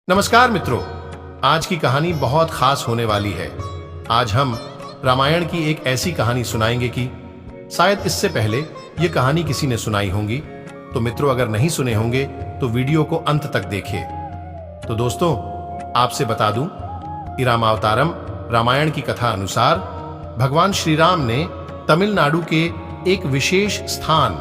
नमस्कार मित्रों, आज की कहानी बहुत खास होने वाली है। आज हम रामायण की एक ऐसी कहानी सुनाएंगे कि शायद इससे पहले ये कहानी किसी ने सुनाई होगी। तो मित्रों, अगर नहीं सुने होंगे तो वीडियो को अंत तक देखिए। तो दोस्तों, आपसे बता दूं कि रामावतारम रामायण की कथा अनुसार भगवान श्री राम ने तमिलनाडु के एक विशेष स्थान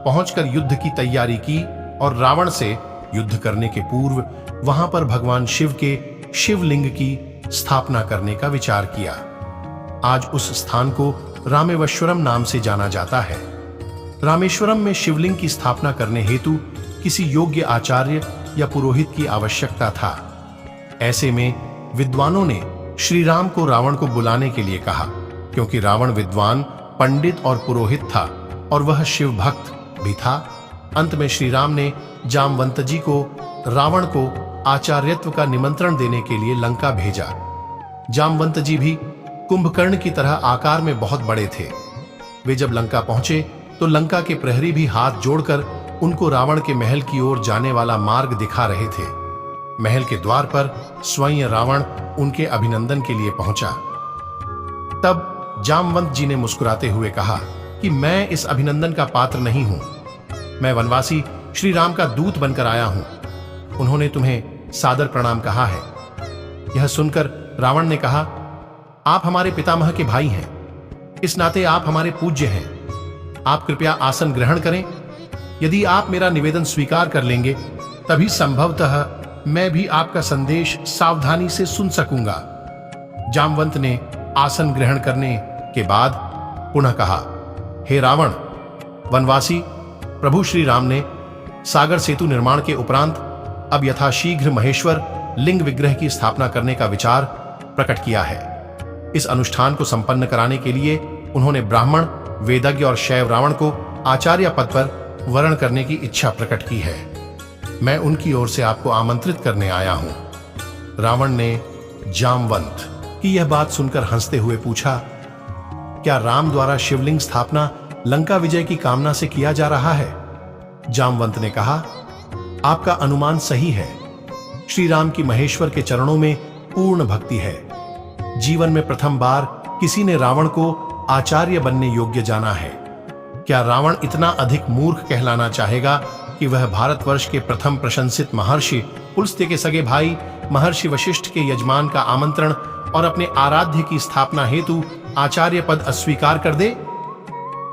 पहुंचकर युद्ध की तैयारी की और रावण से युद्ध करने के पूर्व वहां पर भगवान शिव के शिवलिंग की स्थापना करने का विचार किया। आज उस स्थान को रामेश्वरम नाम से जाना जाता है। रामेश्वरम में शिवलिंग की स्थापना करने हेतु किसी योग्य आचार्य या पुरोहित की आवश्यकता था। ऐसे में विद्वानों ने श्री राम को रावण को बुलाने के लिए कहा, क्योंकि रावण विद्वान, पंडित और पुरोहित था और वह शिव भक्त भी था। अंत में श्री राम ने जामवंत जी को रावण को आचार्यत्व का निमंत्रण देने के लिए लंका भेजा। जामवंत जी भी कुंभकर्ण की तरह आकार में बहुत बड़े थे। वे जब लंका पहुंचे तो लंका के प्रहरी भी हाथ जोड़कर उनको रावण के महल की ओर जाने वाला मार्ग दिखा रहे थे। महल के द्वार पर स्वयं रावण उनके अभिनंदन के लिए पहुंचा। तब जामवंत जी ने मुस्कुराते हुए कहा कि मैं इस अभिनंदन का पात्र नहीं हूं। मैं वनवासी श्री राम का दूत बनकर आया हूं। उन्होंने तुम्हें सादर प्रणाम कहा है। यह सुनकर रावण ने कहा, आप हमारे पितामह के भाई हैं, इस नाते आप हमारे पूज्य हैं। आप कृपया आसन ग्रहण करें। यदि आप मेरा निवेदन स्वीकार कर लेंगे तभी संभवतः मैं भी आपका संदेश सावधानी से सुन सकूंगा। जामवंत ने आसन ग्रहण करने के बाद पुनः कहा, हे रावण, वनवासी प्रभु श्री राम ने सागर सेतु निर्माण के उपरांत अब यथाशीघ्र महेश्वर लिंग विग्रह की स्थापना करने का विचार प्रकट किया है। इस अनुष्ठान को संपन्न कराने के लिए उन्होंने ब्राह्मण, वेदज्ञ और शैव रावण को आचार्य पद पर वरण करने की इच्छा प्रकट की है। मैं उनकी ओर से आपको आमंत्रित करने आया हूं। रावण ने जामवंत की यह बात सुनकर हंसते हुए पूछा, क्या राम द्वारा शिवलिंग स्थापना लंका विजय की कामना से किया जा रहा है? जामवंत ने कहा, आपका अनुमान सही है। श्री राम की महेश्वर के चरणों में पूर्ण भक्ति है। जीवन में प्रथम बार किसी ने रावण को आचार्य बनने योग्य जाना है। क्या रावण इतना अधिक मूर्ख कहलाना चाहेगा कि वह भारतवर्ष के प्रथम प्रशंसित महर्षि पुलस्त्य के सगे भाई महर्षि वशिष्ठ के यजमान का आमंत्रण और अपने आराध्य की स्थापना हेतु आचार्य पद अस्वीकार कर दे?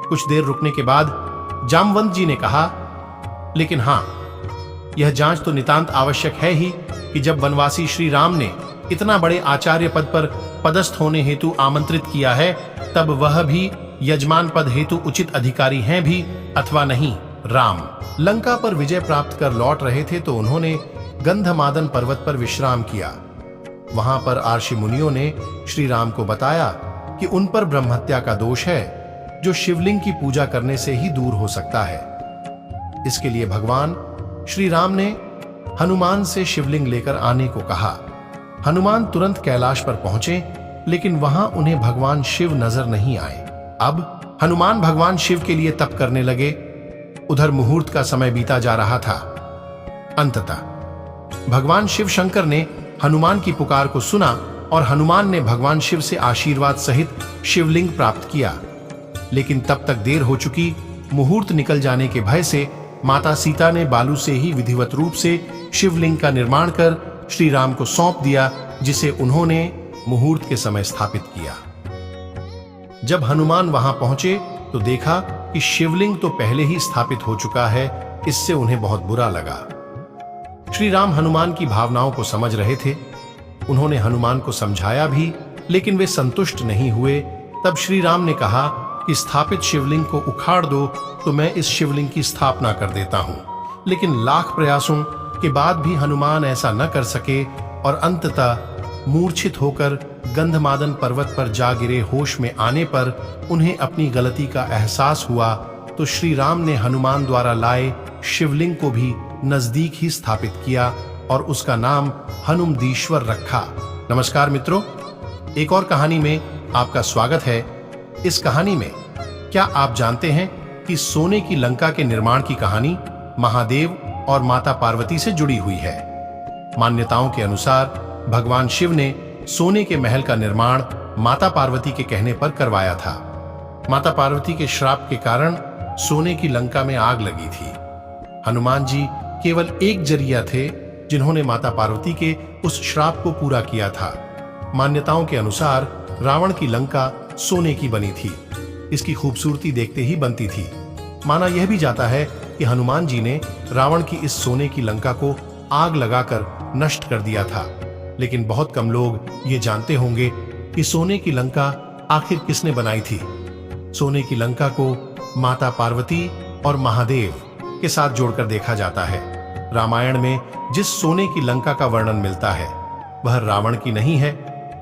कुछ देर रुकने के बाद जामवंत जी ने कहा, लेकिन हां, यह जांच तो नितांत आवश्यक है ही कि जब वनवासी श्री राम ने इतना बड़े आचार्य पद पर पदस्थ होने हेतु आमंत्रित किया है, तब वह भी यजमान पद हेतु उचित अधिकारी हैं भी अथवा नहीं। राम लंका पर विजय प्राप्त कर लौट रहे थे तो उन्होंने गंधमादन पर्वत पर विश्राम किया। वहां पर आर्षि मुनियों ने श्री राम को बताया कि उन पर ब्रह्महत्या का दोष है, जो शिवलिंग की पूजा करने से ही दूर हो सकता है। इसके लिए भगवान श्री राम ने हनुमान से शिवलिंग लेकर आने को कहा। हनुमान तुरंत कैलाश पर पहुंचे, लेकिन वहां उन्हें भगवान शिव नजर नहीं आए। अब हनुमान भगवान शिव के लिए तप करने लगे। उधर मुहूर्त का समय बीता जा रहा था। अंततः भगवान शिव शंकर ने हनुमान की पुकार को सुना और हनुमान ने भगवान शिव से आशीर्वाद सहित शिवलिंग प्राप्त किया। लेकिन तब तक देर हो चुकी। मुहूर्त निकल जाने के भय से माता सीता ने बालू से ही विधिवत रूप से शिवलिंग का निर्माण कर श्री राम को सौंप दिया, जिसे उन्होंने मुहूर्त के समय स्थापित किया। जब हनुमान वहां पहुंचे तो देखा कि शिवलिंग तो पहले ही स्थापित हो चुका है। इससे उन्हें बहुत बुरा लगा। श्री राम हनुमान की भावनाओं को समझ रहे थे। उन्होंने हनुमान को समझाया भी, लेकिन वे संतुष्ट नहीं हुए। तब श्री राम ने कहा कि स्थापित शिवलिंग को उखाड़ दो तो मैं इस शिवलिंग की स्थापना कर देता हूं। लेकिन लाख प्रयासों के बाद भी हनुमान ऐसा न कर सके और अंततः मूर्छित होकर गंधमादन पर्वत पर जा गिरे। होश में आने पर उन्हें अपनी गलती का एहसास हुआ तो श्री राम ने हनुमान द्वारा लाए शिवलिंग को भी नजदीक ही स्थापित किया और उसका नाम हनुमदीश्वर रखा। नमस्कार मित्रों, एक और कहानी में आपका स्वागत है। इस कहानी में क्या आप जानते हैं कि सोने की लंका के निर्माण की कहानी महादेव और माता पार्वती से जुड़ी हुई है। मान्यताओं के अनुसार भगवान शिव ने सोने के महल का निर्माण माता पार्वती के कहने पर करवाया था। माता पार्वती के श्राप के कारण सोने की लंका में आग लगी थी। हनुमान जी केवल एक जरिया थे जिन्होंने माता पार्वती के उस श्राप को पूरा किया था। मान्यताओं के अनुसार रावण की लंका सोने की बनी थी। इसकी खूबसूरती देखते ही बनती थी। माना यह भी जाता है कि हनुमान जी ने रावण की इस सोने की लंका को आग लगाकर नष्ट कर दिया था। लेकिन बहुत कम लोग ये जानते होंगे कि सोने की लंका आखिर किसने बनाई थी। सोने की लंका को माता पार्वती और महादेव के साथ जोड़कर देखा जाता है। रामायण में जिस सोने की लंका का वर्णन मिलता है वह रावण की नहीं है।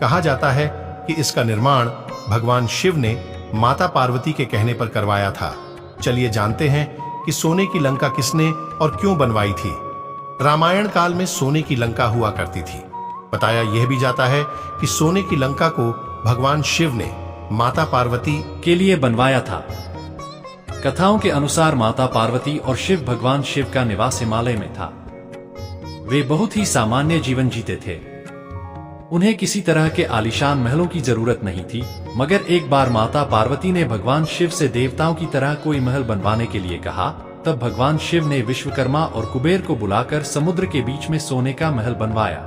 कहा जाता है कि इसका निर्माण भगवान शिव ने माता पार्वती के कहने पर करवाया था। चलिए जानते हैं कि सोने की लंका किसने और क्यों बनवाई थी। रामायण काल में सोने की लंका हुआ करती थी। बताया यह भी जाता है कि सोने की लंका को भगवान शिव ने माता पार्वती के लिए बनवाया था। कथाओं के अनुसार माता पार्वती और शिव भगवान शिव का निवास हिमालय में था। वे बहुत ही सामान्य जीवन जीते थे। उन्हें किसी तरह के आलीशान महलों की जरूरत नहीं थी। मगर एक बार माता पार्वती ने भगवान शिव से देवताओं की तरह कोई महल बनवाने के लिए कहा। तब भगवान शिव ने विश्वकर्मा और कुबेर को बुलाकर समुद्र के बीच में सोने का महल बनवाया।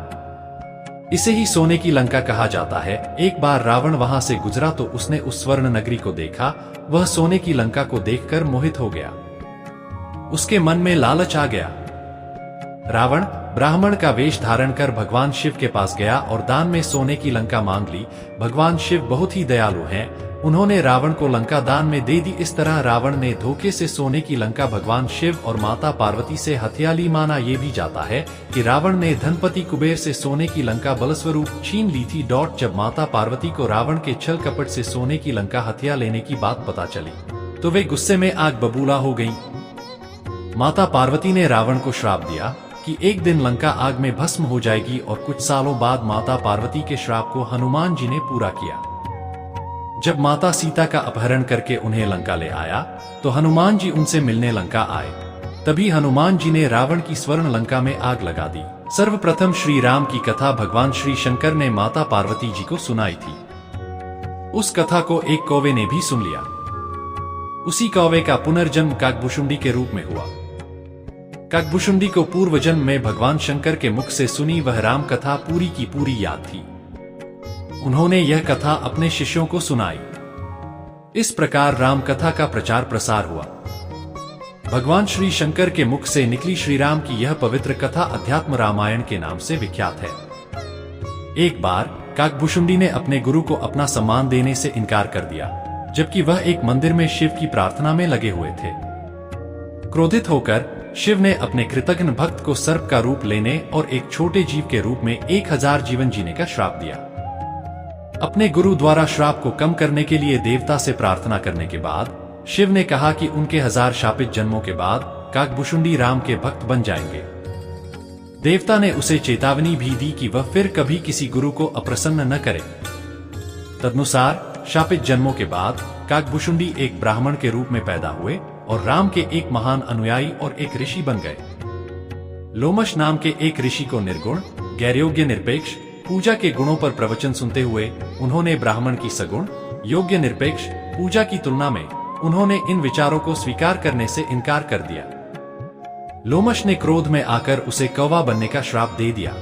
इसे ही सोने की लंका कहा जाता है। एक बार रावण वहां से गुजरा तो उसने उस स्वर्ण नगरी को देखा। वह सोने की लंका को देखकर मोहित हो गया। उसके मन में लालच आ गया। रावण ब्राह्मण का वेश धारण कर भगवान शिव के पास गया और दान में सोने की लंका मांग ली। भगवान शिव बहुत ही दयालु हैं। उन्होंने रावण को लंका दान में दे दी। इस तरह रावण ने धोखे से सोने की लंका भगवान शिव और माता पार्वती से हथिया ली। माना यह भी जाता है कि रावण ने धनपति कुबेर से सोने की लंका बलस्वरूप छीन ली थी। जब माता पार्वती को रावण के छल कपट से सोने की लंका हथिया लेने की बात पता चली तो वे गुस्से में आग बबूला हो गईं। माता पार्वती ने रावण को श्राप दिया कि एक दिन लंका आग में भस्म हो जाएगी। और कुछ सालों बाद माता पार्वती के श्राप को हनुमान जी ने पूरा किया। जब माता सीता का अपहरण करके उन्हें लंका ले आया तो हनुमान जी उनसे मिलने लंका आए। तभी हनुमान जी ने रावण की स्वर्ण लंका में आग लगा दी। सर्वप्रथम श्री राम की कथा भगवान श्री शंकर ने माता पार्वती जी को सुनाई थी। उस कथा को एक कौवे ने भी सुन लिया। उसी कौवे का पुनर्जन्म काकभुशुंडी के रूप में हुआ। काकभुशुंडी को पूर्व जन्म में भगवान शंकर के मुख से सुनी वह राम कथा पूरी की पूरी याद थी। उन्होंने यह कथा अपने शिष्यों को सुनाई। इस प्रकार राम कथा का प्रचार प्रसार हुआ। भगवान श्री शंकर के मुख से निकली श्री राम की यह पवित्र कथा अध्यात्म रामायण के नाम से विख्यात है। एक बार काकभुशुंडी ने अपने गुरु को अपना सम्मान देने से इनकार कर दिया, जबकि वह एक मंदिर में शिव की प्रार्थना में लगे हुए थे। क्रोधित होकर शिव ने अपने कृतघ्न भक्त को सर्प का रूप लेने और एक छोटे जीव के रूप में 1000 जीवन जीने का श्राप दिया। अपने गुरु द्वारा श्राप को कम करने के लिए देवता से प्रार्थना करने के बाद शिव ने कहा कि उनके 1000 शापित जन्मों के बाद काकभुशुंडी राम के भक्त बन जाएंगे। देवता ने उसे चेतावनी भी दी कि वह फिर कभी किसी गुरु को अप्रसन्न न करे। तदनुसार शापित जन्मों के बाद काकभुशुंडी एक ब्राह्मण के रूप में पैदा हुए और राम के एक महान अनुयायी और एक ऋषि बन गए। लोमश नाम के एक ऋषि को निर्गुण, गैरयोग्य, निरपेक्ष, पूजा के गुणों पर प्रवचन सुनते हुए उन्होंने ब्राह्मण की सगुण, योग्य, निरपेक्ष पूजा की तुलना में उन्होंने इन विचारों को स्वीकार करने से इनकार कर दिया। लोमश ने क्रोध में आकर उसे कौवा बनने का श्राप दे दिया।